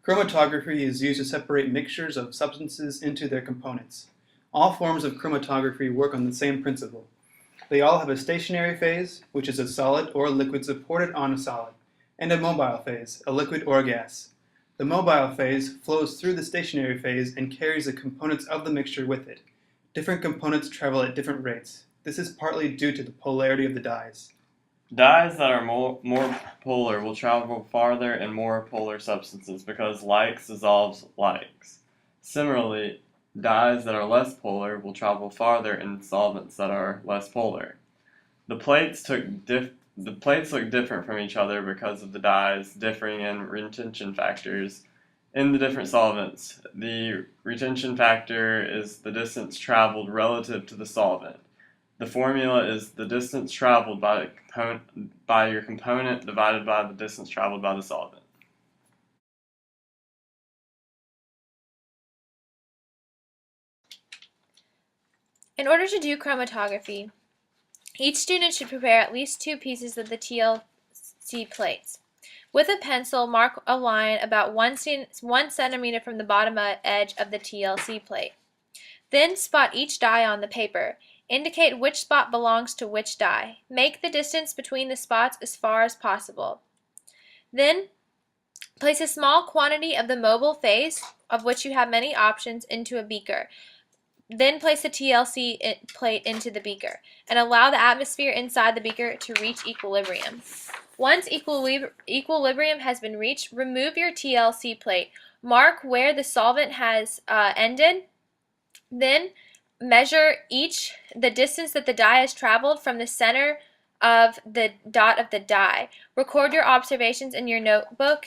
Chromatography is used to separate mixtures of substances into their components. All forms of chromatography work on the same principle. They all have a stationary phase, which is a solid or a liquid supported on a solid, and a mobile phase, a liquid or a gas. The mobile phase flows through the stationary phase and carries the components of the mixture with it. Different components travel at different rates. This is partly due to the polarity of the dyes. Dyes that are more polar will travel farther in more polar substances because likes dissolves likes. Similarly, dyes that are less polar will travel farther in solvents that are less polar. The plates look different from each other because of the dyes differing in retention factors in the different solvents. The retention factor is the distance traveled relative to the solvent. The formula is the distance traveled by your component divided by the distance traveled by the solvent. In order to do chromatography, each student should prepare at least 2 pieces of the TLC plates. With a pencil, mark a line about 1 centimeter from the bottom edge of the TLC plate. Then spot each dye on the paper. Indicate which spot belongs to which dye. Make the distance between the spots as far as possible. Then place a small quantity of the mobile phase, of which you have many options, into a beaker. Then place the TLC plate into the beaker and allow the atmosphere inside the beaker to reach equilibrium. Once equilibrium has been reached, remove your TLC plate. Mark where the solvent has ended. Then measure the distance that the dye has traveled from the center of the dot of the dye. Record your observations in your notebook